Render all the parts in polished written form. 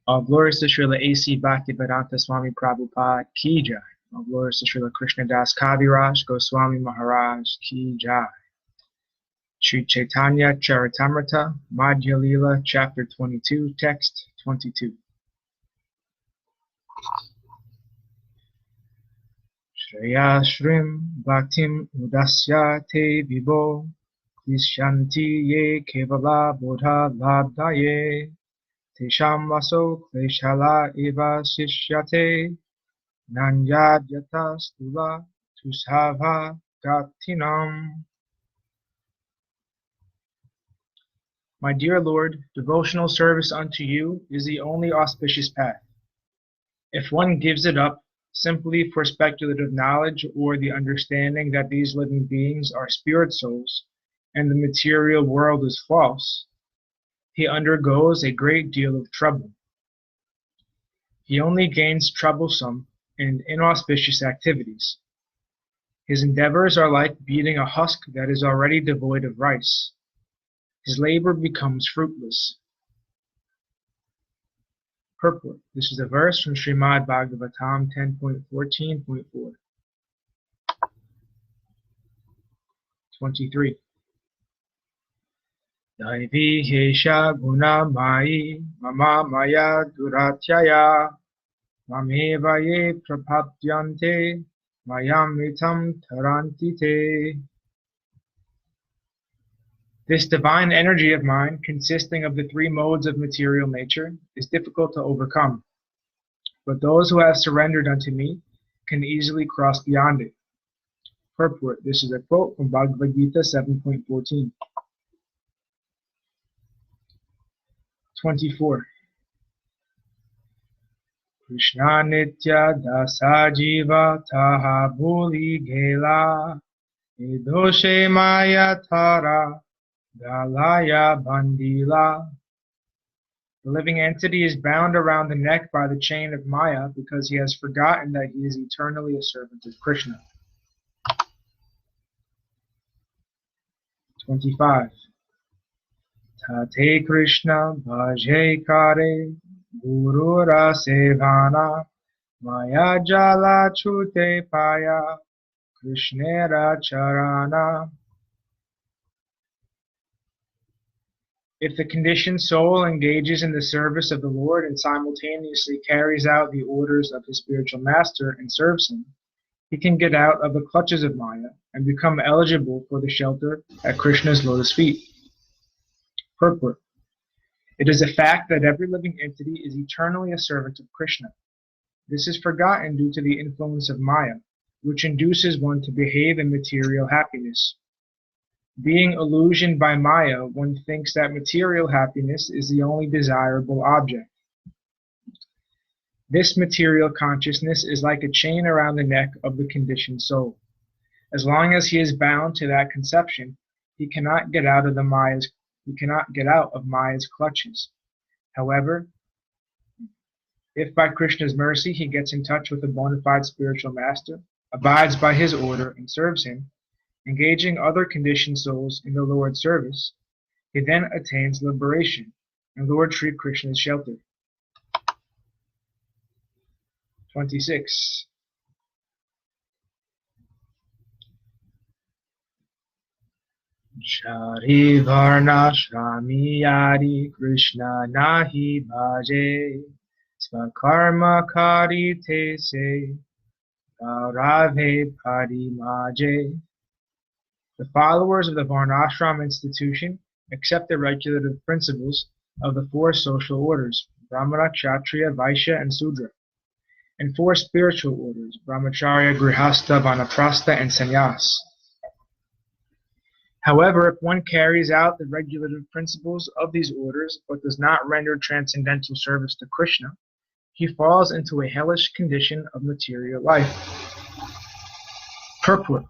All glories to Srila A.C. Bhaktivedanta Swami Prabhupada Ki Jai. All glories to Srila Krishnadas Kaviraj Goswami Maharaj Ki Jai. Sri Chaitanya Charitamrta Madhya Lila, Chapter 22, Text 22. Shreya Shrim Bhaktim Udasya Te Vibo Vishanti Ye Kevala Bodha Labdaye Tesham Vaso Kleshala Eva Sishyate Nanyadhyata Stula Tusava Gatinam. My dear Lord, devotional service unto you is the only auspicious path. If one gives it up simply for speculative knowledge or the understanding that these living beings are spirit souls and the material world is false, he undergoes a great deal of trouble. He only gains troublesome and inauspicious activities. His endeavors are like beating a husk that is already devoid of rice. His labor becomes fruitless. Purport. This is a verse from Srimad Bhagavatam 10.14.4. 23. Daivi hesha guna mai mama maya duratyaya mameva ye prapapyante mayamitam tarantite. This divine energy of mine, consisting of the three modes of material nature, is difficult to overcome. But those who have surrendered unto me can easily cross beyond it. Purport. This is a quote from Bhagavad Gita 7.14. 24. Krishna nitya dasa jiva taha bhuli gela idoshe maya tara galaya bandila. The living entity is bound around the neck by the chain of Maya because he has forgotten that he is eternally a servant of Krishna. 25. Tate Krishna bhaje kare gurura sevana maya jala chute paya krishnera charana. If the conditioned soul engages in the service of the Lord and simultaneously carries out the orders of his spiritual master and serves him, he can get out of the clutches of Maya and become eligible for the shelter at Krishna's lotus feet. Purport. It is a fact that every living entity is eternally a servant of Krishna. This is forgotten due to the influence of Maya, which induces one to behave in material happiness. Being illusioned by Maya, one thinks that material happiness is the only desirable object. This material consciousness is like a chain around the neck of the conditioned soul. As long as he is bound to that conception, he cannot get out of Maya's clutches. However, if by Krishna's mercy he gets in touch with a bona fide spiritual master, abides by his order, and serves him, engaging other conditioned souls in the Lord's service, he then attains liberation and Lord Sri Krishna's shelter. 26. Shari varna shrami yari Krishna nahi bhaje svakarma kari te se gaurave parimaje. The followers of the Varnashram institution accept the regulative principles of the four social orders, Brahmana, Kshatriya, Vaishya, and Sudra, and four spiritual orders, Brahmacharya, Grihastha, Vanaprastha, and Sannyas. However, if one carries out the regulative principles of these orders but does not render transcendental service to Krishna, he falls into a hellish condition of material life. Purport.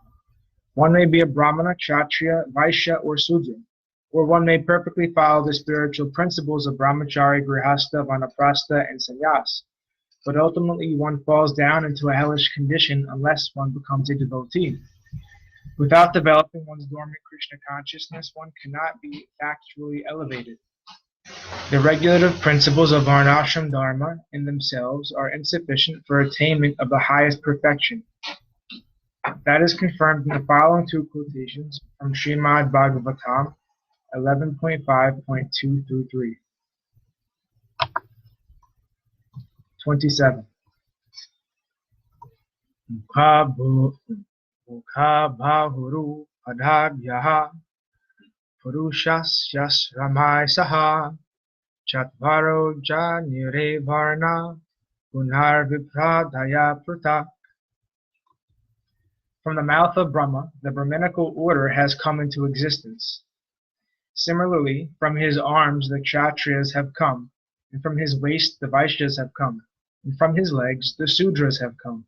One may be a Brahmana, Kshatriya, Vaishya, or Sudra, or one may perfectly follow the spiritual principles of Brahmacharya, Grihastha, Vanaprastha, and Sannyas, but ultimately one falls down into a hellish condition unless one becomes a devotee. Without developing one's dormant Krishna consciousness, one cannot be factually elevated. The regulative principles of Varnashram Dharma in themselves are insufficient for attainment of the highest perfection. That is confirmed in the following two quotations from Srimad Bhagavatam 11.5.2-3. 27. Mukha bhahuru padabhyaha purushasya ramai saha chatvaro janire varna punar vipradaya prata. From the mouth of Brahma, the Brahminical order has come into existence. Similarly, from his arms the Kshatriyas have come, and from his waist the Vaishyas have come, and from his legs the Sudras have come.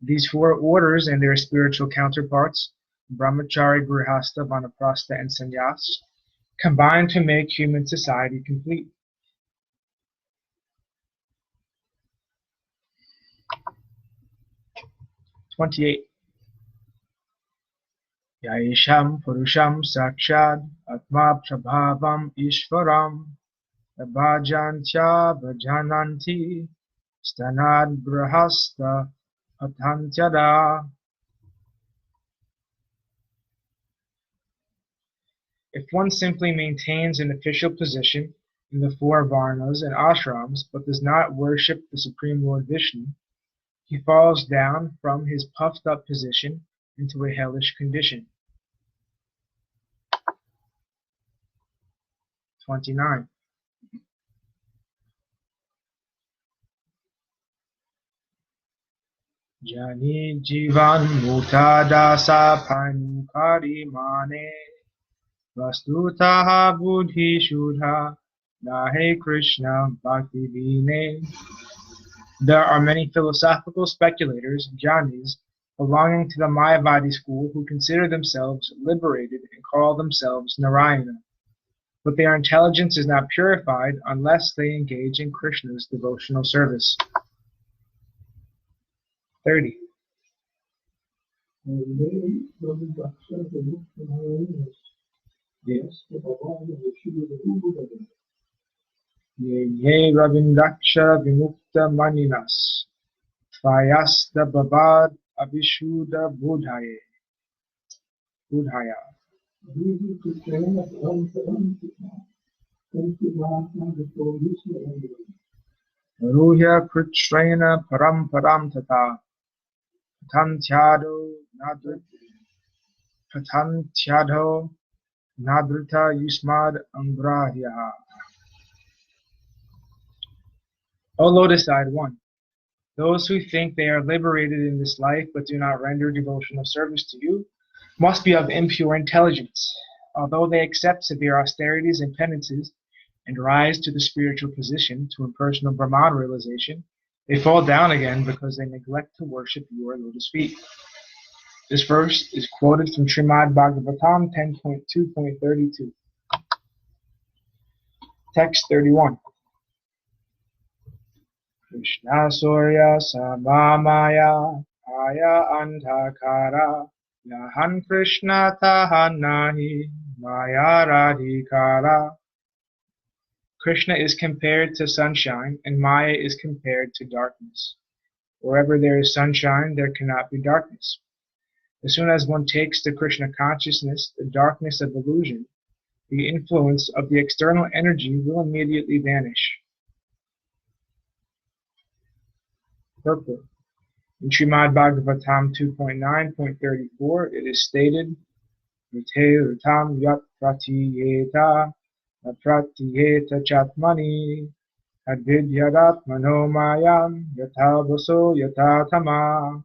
These four orders and their spiritual counterparts, Brahmachari, Grihastha, Vanaprastha, and Sannyas, combine to make human society complete. "28. Yaisham Purusham Sakshad Atma Prabhavam Ishvaram Bhajantya Bhajananti Stanad Brahasta Atantyada." If one simply maintains an official position in the four varnas and ashrams but does not worship the Supreme Lord Vishnu, he falls down from his puffed up position into a hellish condition. 29. Jani Jivan Mutadasa Panukari Mane Vastutaha Buddhi Shudha Nahe Krishna Bhakti Vine. There are many philosophical speculators, jnanis, belonging to the Mayavadi school who consider themselves liberated and call themselves Narayana. But their intelligence is not purified unless they engage in Krishna's devotional service. 30. Ye Ravindaksha Vimukta Maninas Tvayasta Babad Avishuddha Budhaya. Ruhya Kritrena Param Param Tata Patantyado Nadrita Yusmad Angrahya. O lotus-eyed one, those who think they are liberated in this life but do not render devotional service to you must be of impure intelligence. Although they accept severe austerities and penances and rise to the spiritual position to impersonal Brahman realization, they fall down again because they neglect to worship your lotus feet. This verse is quoted from Srimad Bhagavatam 10.2.32. Text 31. Krishna Surya Samamaya Aya Andhakara Yahan Krishna Tahan Nahi Maya Radhikara. Krishna is compared to sunshine and Maya is compared to darkness. Wherever there is sunshine, there cannot be darkness. As soon as one takes to Krishna consciousness, the darkness of illusion, the influence of the external energy will immediately vanish. Purport. In Srimad Bhagavatam 2.9.34, it is stated, Rite Ritam Yat Pratiyeta Pratiyeta Chatmani Advidyadatmano Mayam Yata Vaso Yata Tama.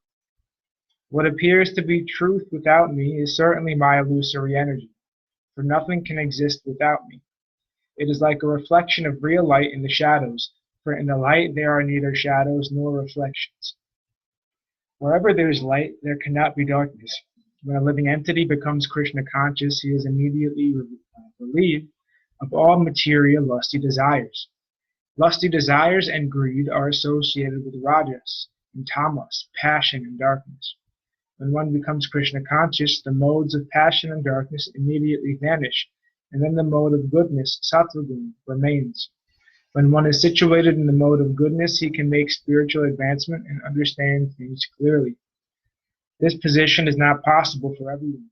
What appears to be truth without me is certainly my illusory energy, for nothing can exist without me. It is like a reflection of real light in the shadows, for in the light there are neither shadows nor reflections. Wherever there is light, there cannot be darkness. When a living entity becomes Krishna conscious, he is immediately relieved of all material lusty desires. Lusty desires and greed are associated with rajas and tamas, passion and darkness. When one becomes Krishna conscious, the modes of passion and darkness immediately vanish, and then the mode of goodness, sattva-guna, remains. When one is situated in the mode of goodness, he can make spiritual advancement and understand things clearly. This position is not possible for everyone.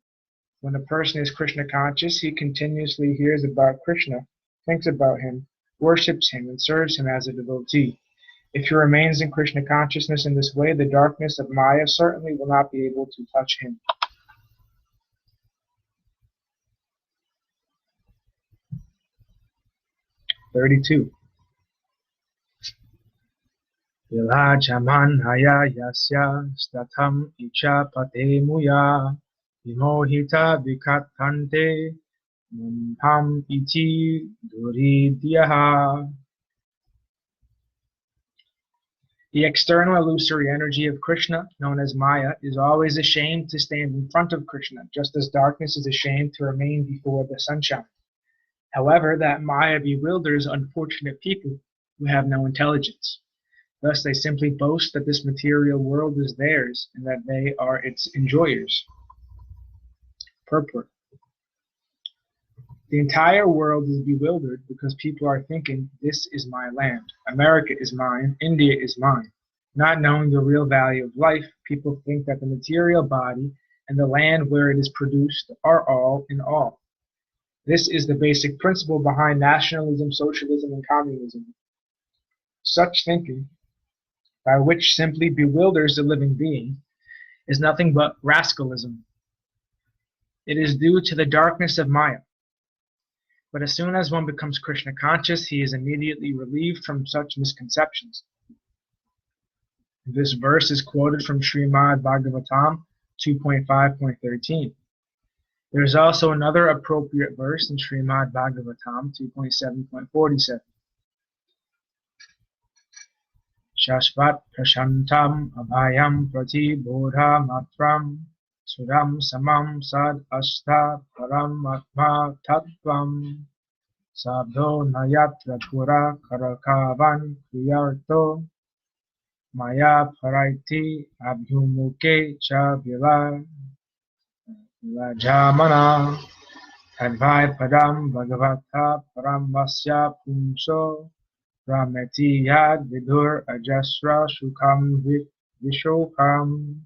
When a person is Krishna conscious, he continuously hears about Krishna, thinks about him, worships him, and serves him as a devotee. If he remains in Krishna consciousness in this way, the darkness of Maya certainly will not be able to touch him. (32) Vilajaman haya yasya statham icha pate muya vimohita vikatante mumham iti duridyaha. The external illusory energy of Krishna, known as Maya, is always ashamed to stand in front of Krishna, just as darkness is ashamed to remain before the sunshine. However, that Maya bewilders unfortunate people who have no intelligence. Thus, they simply boast that this material world is theirs and that they are its enjoyers. Purport. The entire world is bewildered because people are thinking, this is my land, America is mine, India is mine. Not knowing the real value of life, people think that the material body and the land where it is produced are all in all. This is the basic principle behind nationalism, socialism, and communism. Such thinking, by which simply bewilders the living being, is nothing but rascalism. It is due to the darkness of Maya. But as soon as one becomes Krishna conscious, he is immediately relieved from such misconceptions. This verse is quoted from Sripad Bhagavatam 2.5.13. There is also another appropriate verse in Srimad Bhagavatam 2.7.47. Shashvat prashantam abhayam prati bodha matram suram samam sad ashta param atma tattvam sabdo nayatra pura karakavan kriyarto maya paraiti abhyumuke cha vilajamana tadvai padam bhagavata paramvasya pumso Rameti yad vidur ajasra shukam vishokam.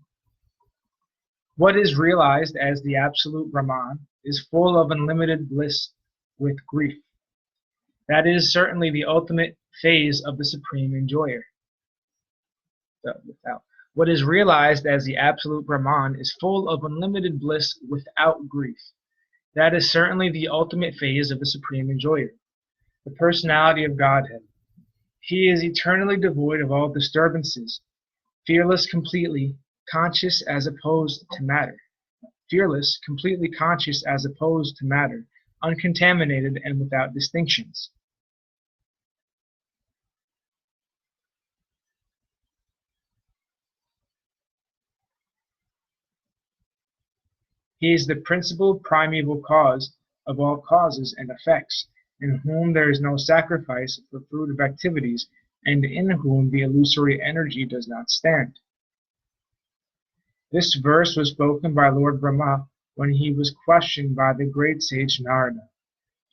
What is realized as the absolute Brahman is full of unlimited bliss with grief. That is certainly the ultimate phase of the supreme enjoyer. What is realized as the absolute Brahman is full of unlimited bliss without grief. That is certainly the ultimate phase of the supreme enjoyer, the personality of Godhead. He is eternally devoid of all disturbances, fearless, completely conscious as opposed to matter. Fearless, completely conscious as opposed to matter, uncontaminated and without distinctions. He is the principal primeval cause of all causes and effects, in whom there is no sacrifice for fruit of activities, and in whom the illusory energy does not stand. This verse was spoken by Lord Brahma when he was questioned by the great sage Narada.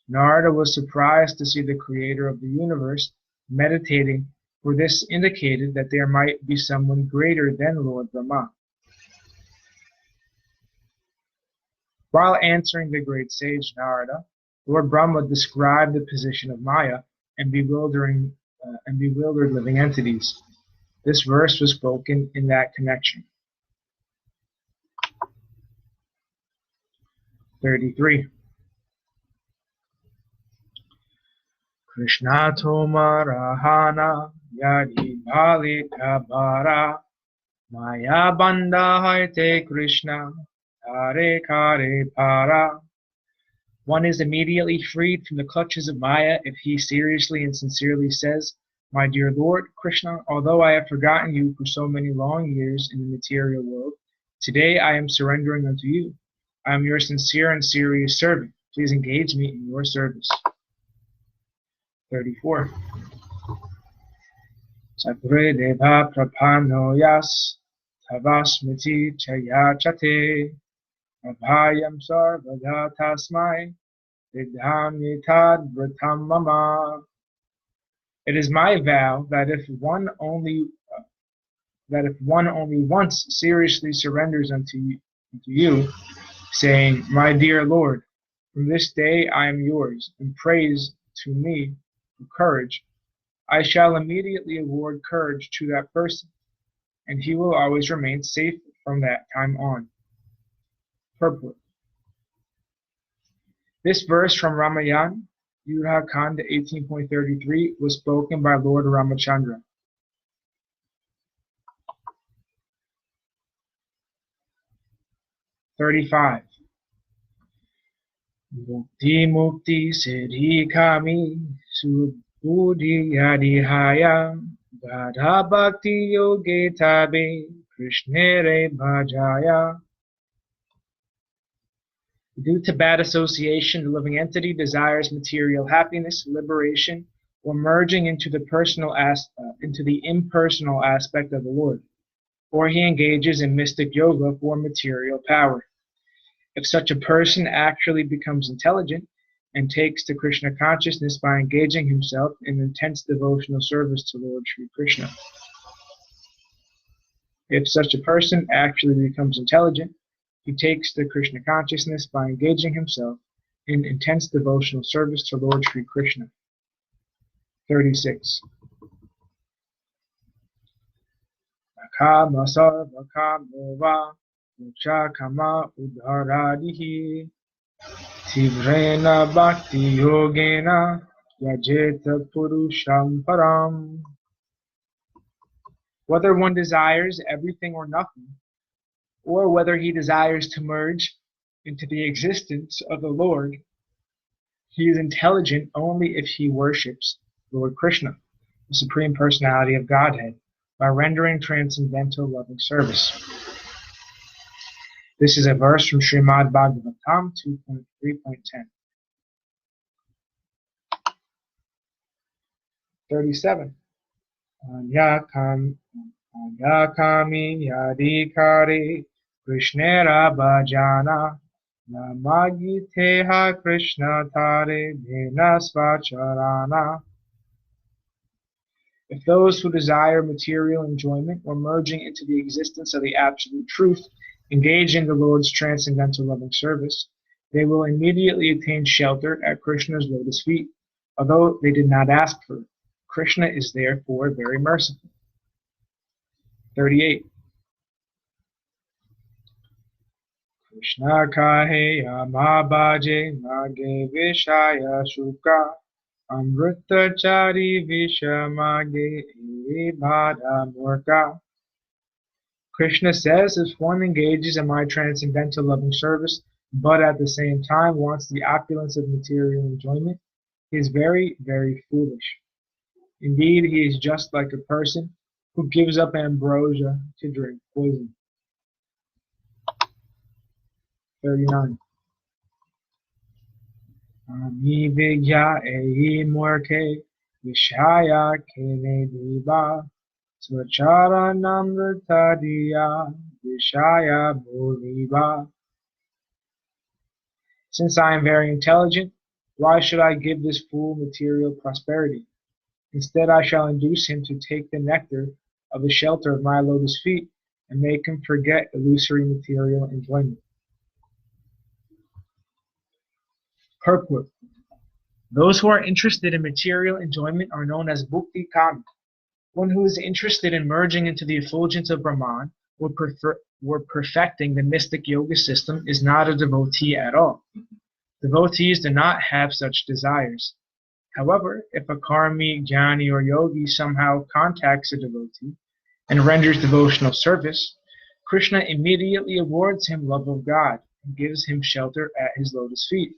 Narada was surprised to see the creator of the universe meditating, for this indicated that there might be someone greater than Lord Brahma. While answering the great sage Narada, Lord Brahma described the position of Maya and bewildered living entities. This verse was spoken in that connection. 33. Krishna Toma Rahana Yadi Bali Kabara Maya Banda Haite Krishna Hare Kare Para. One is immediately freed from the clutches of Maya if he seriously and sincerely says, My dear Lord, Krishna, although I have forgotten you for so many long years in the material world, today I am surrendering unto you. I am your sincere and serious servant. Please engage me in your service. 34. Satvre deva prapano yas tavasmiti chayachate abhayam sarvada tasmai vidhanitad vratam mama. It is my vow that if one only once seriously surrenders unto you, saying, "My dear Lord, from this day I am yours," and prays to me for courage, I shall immediately award courage to that person, and he will always remain safe from that time on. Purport. This verse from Ramayana, Yudha Kanda 18.33, was spoken by Lord Ramachandra. 35. Mukti mukti siddhi kami subuddhi adihaya Gadha bhakti yoge tabe krishnere bhajaya. Due to bad association, the living entity desires material happiness, liberation, or merging into the impersonal aspect of the Lord, or he engages in mystic yoga for material power. If such a person actually becomes intelligent and takes to Krishna consciousness by engaging himself in intense devotional service to Lord Sri Krishna. If such a person actually becomes intelligent, he takes to Krishna consciousness by engaging himself in intense devotional service to Lord Sri Krishna. 36. Kama sarva kamova mucha kama udharadihi tivrena bhakti yogena yajeta purusham param. Whether one desires everything or nothing, or whether he desires to merge into the existence of the Lord, he is intelligent only if he worships Lord Krishna, the Supreme Personality of Godhead, by rendering transcendental loving service. This is a verse from Srimad Bhagavatam 2.3.10. 37. Anyakami yadikare Krishnera bhajana namagiteha Krishna tare dhena svacharana. If those who desire material enjoyment or merging into the existence of the absolute truth engage in the Lord's transcendental loving service, they will immediately attain shelter at Krishna's lotus feet, although they did not ask for it. Krishna is therefore very merciful. 38. Krishna kahe yamabhaje nage vishaya shuka amrita chari vishamage bhada murka. Krishna says, if one engages in my transcendental loving service, but at the same time wants the opulence of material enjoyment, he is very, very foolish. Indeed, he is just like a person who gives up ambrosia to drink poison. 39. Ami vigya ehi murke vishaya kene diva swachara namrita diya vishaya boliva. Since I am very intelligent, why should I give this fool material prosperity? Instead, I shall induce him to take the nectar of the shelter of my lotus feet and make him forget illusory material enjoyment. Purport. Those who are interested in material enjoyment are known as Bhakti Kami. One who is interested in merging into the effulgence of Brahman or perfecting the mystic yoga system is not a devotee at all. Devotees do not have such desires. However, if a karmi, jnani, or yogi somehow contacts a devotee and renders devotional service, Krishna immediately awards him love of God and gives him shelter at his lotus feet,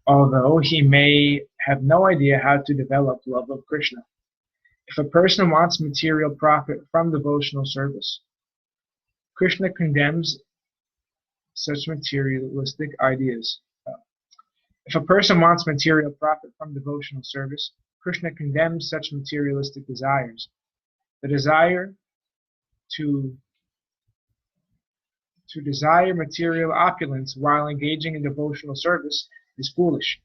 although he may have no idea how to develop love of Krishna. If a person wants material profit from devotional service, Krishna condemns such materialistic ideas. If a person wants material profit from devotional service, Krishna condemns such materialistic desires. The desire to desire material opulence while engaging in devotional service is foolish.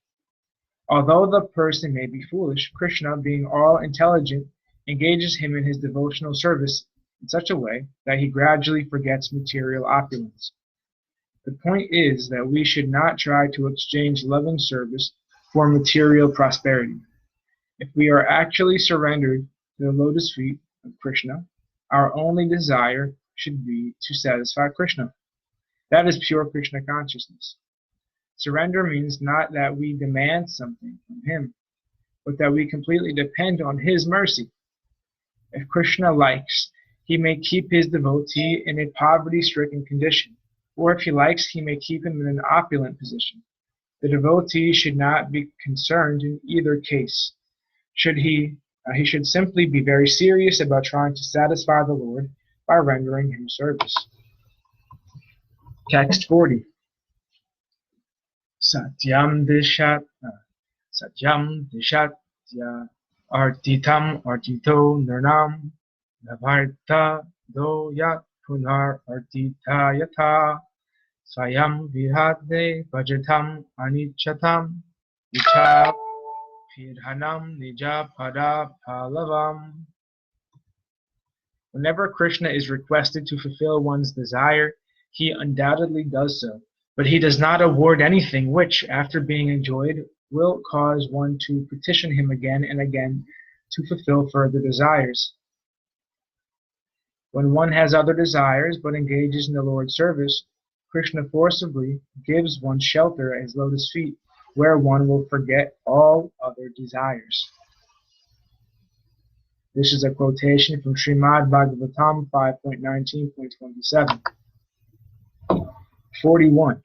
Although the person may be foolish, Krishna, being all intelligent, engages him in his devotional service in such a way that he gradually forgets material opulence. The point is that we should not try to exchange loving service for material prosperity. If we are actually surrendered to the lotus feet of Krishna, our only desire should be to satisfy Krishna. That is pure Krishna consciousness. Surrender means not that we demand something from him, but that we completely depend on his mercy. If Krishna likes, he may keep his devotee in a poverty-stricken condition, or if he likes, he may keep him in an opulent position. The devotee should not be concerned in either case. He should simply be very serious about trying to satisfy the Lord by rendering him service. Text 40. Satyam dishatya artitam artito nirnam navarta do yat punar artita yata swayam vihade bhajatam anichatam icha pidhanam nija pada palavam. Whenever Krishna is requested to fulfill one's desire, he undoubtedly does so, but he does not award anything which, after being enjoyed, will cause one to petition him again and again to fulfill further desires. When one has other desires but engages in the Lord's service, Krishna forcibly gives one shelter at his lotus feet, where one will forget all other desires. This is a quotation from Srimad Bhagavatam 5.19.27. 41.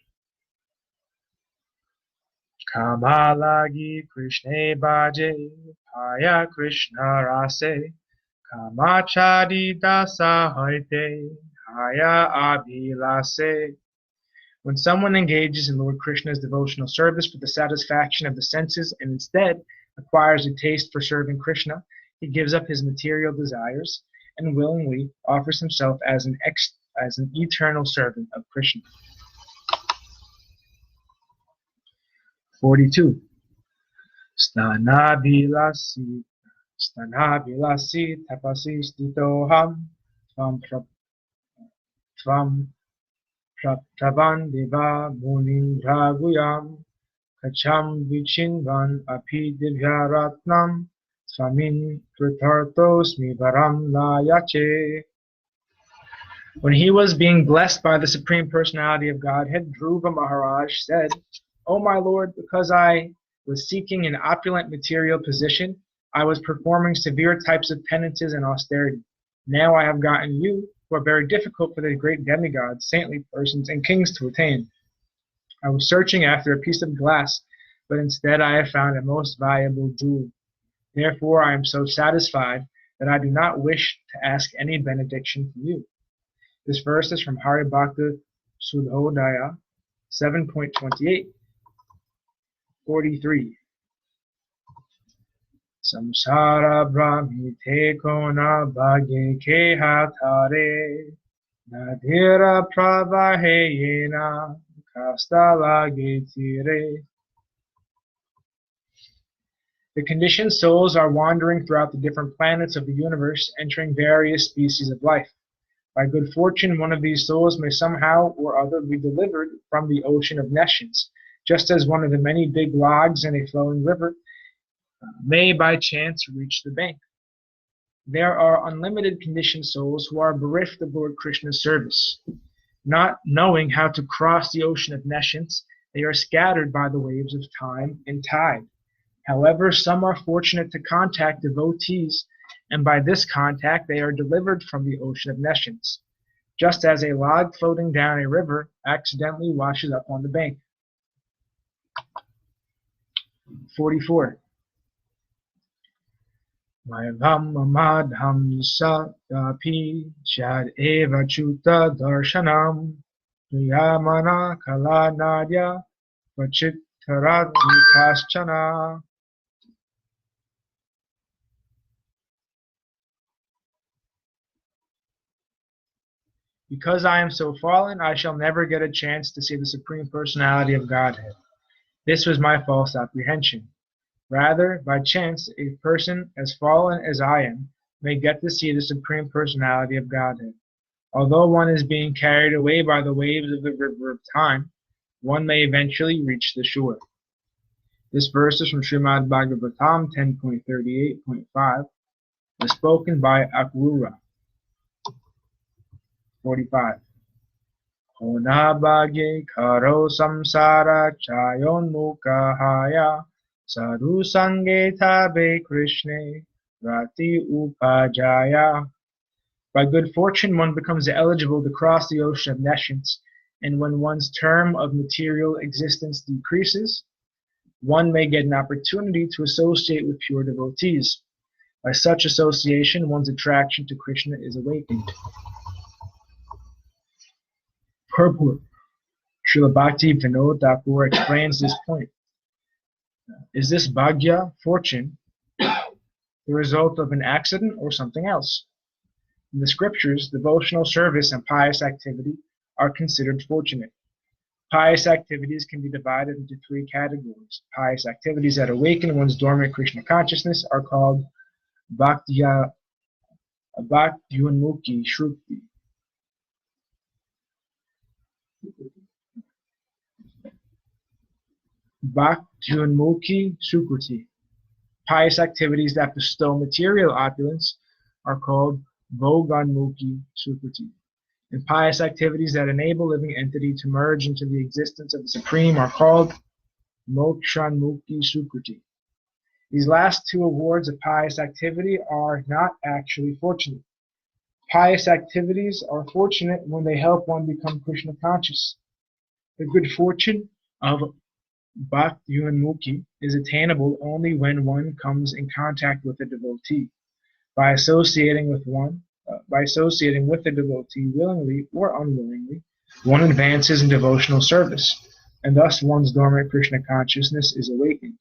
Kamalagi Krishna Bhaje Paya Krishna Rase Kamachari Dasa Hoite Haya Abhilase. When someone engages in Lord Krishna's devotional service for the satisfaction of the senses and instead acquires a taste for serving Krishna, he gives up his material desires and willingly offers himself as an eternal servant of Krishna. 42. Stana bilasi tapasi stitoham tvam praptavan deva munin raguyam kacham vichinvan api divyaratnam swamin kritartosmi varam layache. When he was being blessed by the Supreme Personality of Godhead, Dhruva Maharaj said, "O my Lord, because I was seeking an opulent material position, I was performing severe types of penances and austerity. Now I have gotten you, who are very difficult for the great demigods, saintly persons, and kings to attain. I was searching after a piece of glass, but instead I have found a most valuable jewel. Therefore I am so satisfied that I do not wish to ask any benediction from you." This verse is from Haribhakta Sudhodaya 7.28. 43. Samsara brahmite kona bhagye ke hathare nadhira pravaheyena kasta lage tire. The conditioned souls are wandering throughout the different planets of the universe, entering various species of life. By good fortune, one of these souls may somehow or other be delivered from the ocean of nescience, just as one of the many big logs in a flowing river may by chance reach the bank. There are unlimited conditioned souls who are bereft of Lord Krishna's service. Not knowing how to cross the ocean of nescience, they are scattered by the waves of time and tide. However, some are fortunate to contact devotees, and by this contact they are delivered from the ocean of nescience, just as a log floating down a river accidentally washes up on the bank. 44. Vaivam madham sadapi chad eva chuta darshanam priyamana kala nadya vachitarat vikaschana. Because I am so fallen, I shall never get a chance to see the Supreme Personality of Godhead. This was my false apprehension. Rather, by chance, a person as fallen as I am may get to see the Supreme Personality of Godhead. Although one is being carried away by the waves of the river of time, one may eventually reach the shore. This verse is from Srimad Bhagavatam 10.38.5, was spoken by Akrura. 45. Onabhagye karo samsara chayon mukahaya sadhu sange tabe krishne rati upajaya. By good fortune, one becomes eligible to cross the ocean of nescience, and when one's term of material existence decreases, one may get an opportunity to associate with pure devotees. By such association, one's attraction to Krishna is awakened. Purport. Srila Bhakti Vinod Thakur explains this point. Is this bhagya, fortune, the result of an accident or something else? In the scriptures, devotional service and pious activity are considered fortunate. Pious activities can be divided into three categories. Pious activities that awaken one's dormant Krishna consciousness are called Bhaktyunmukhi Shruti. Bhaktyunmukhi Sukruti. Pious activities that bestow material opulence are called Bhoganmukhi Sukruti. And pious activities that enable living entity to merge into the existence of the Supreme are called Mokshanmukhi Sukruti. These last two awards of pious activity are not actually fortunate. Pious activities are fortunate when they help one become Krishna conscious. The good fortune of Bhaktyunmukhi is attainable only when one comes in contact with a devotee. By associating with the devotee willingly or unwillingly, one advances in devotional service, and thus one's dormant Krishna consciousness is awakened.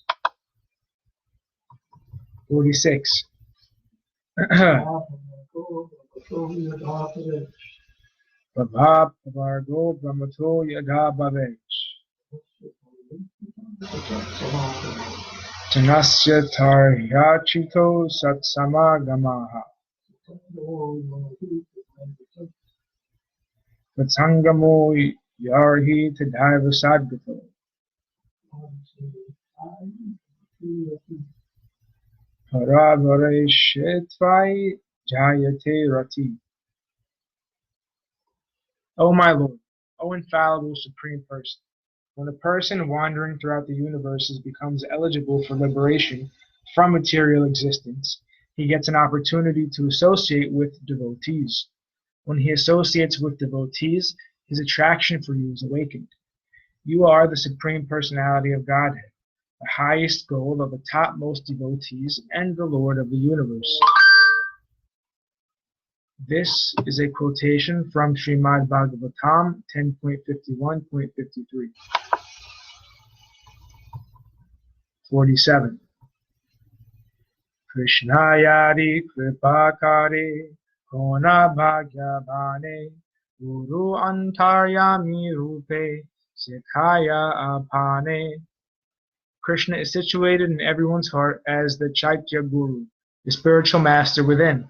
46. Prabhapargo brahmato yada bhavech Janasya taryachito satsamagamaha Vatsangamo yarhi tadaiva sadgato Paravareshetvai jayate rati. O my Lord, O infallible Supreme Person, when a person wandering throughout the universes becomes eligible for liberation from material existence, he gets an opportunity to associate with devotees. When he associates with devotees, his attraction for you is awakened. You are the Supreme Personality of Godhead, the highest goal of the topmost devotees and the Lord of the universe. This is a quotation from Srimad Bhagavatam 10.51.53. 47. Krishnayadi kripakare kona bhagyavane guru antaryami rupe sikhaya apane. Krishna is situated in everyone's heart as the Chaitya Guru, the spiritual master within.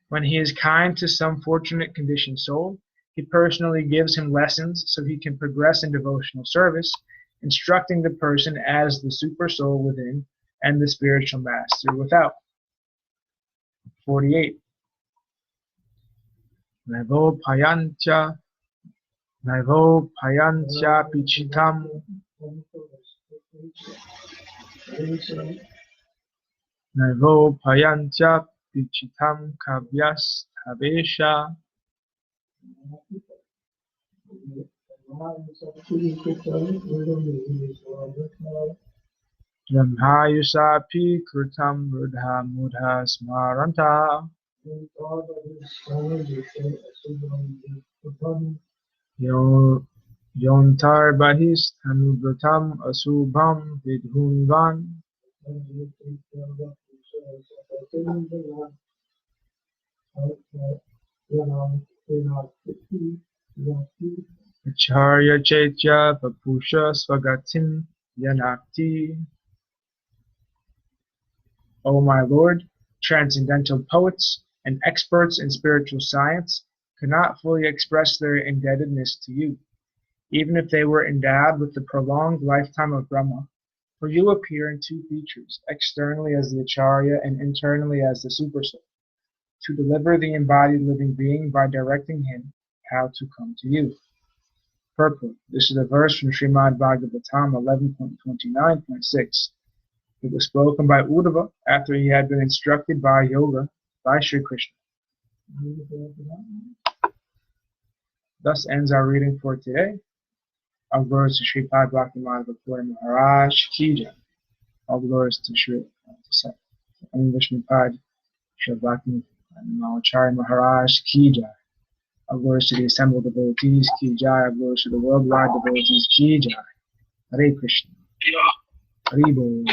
When he is kind to some fortunate conditioned soul, he personally gives him lessons so he can progress in devotional service, instructing the person as the super soul within and the spiritual master without. 48. Naivo payantya pichitam Naivo payantya pichitam kavyas tabesha Brahmayusapi kritam mudha mudha smaranta Yontar bahis tanubratam asubham vidhunvan Acharya Chaitya Papusha Swagatin Yanakti. O my Lord, transcendental poets and experts in spiritual science could not fully express their indebtedness to you, even if they were endowed with the prolonged lifetime of Brahma, for you appear in two features, externally as the Acharya and internally as the Supersoul, to deliver the embodied living being by directing him how to come to you. Purport. This is a verse from Srimad Bhagavatam 11.29.6. It was spoken by Uddhava after he had been instructed by yoga by Sri Krishna. Thus ends our reading for today. All glories to Sripad Bhakti Madhava Puri Maharaj Ki Jai. All glories to Sri Vishnupad, Sri Bhakti Chaitanya Maharaj Ki Jai. All glories to the assembled devotees Ki Jai. All glories to the worldwide devotees Ki Jai. Hare Krishna. Haribol.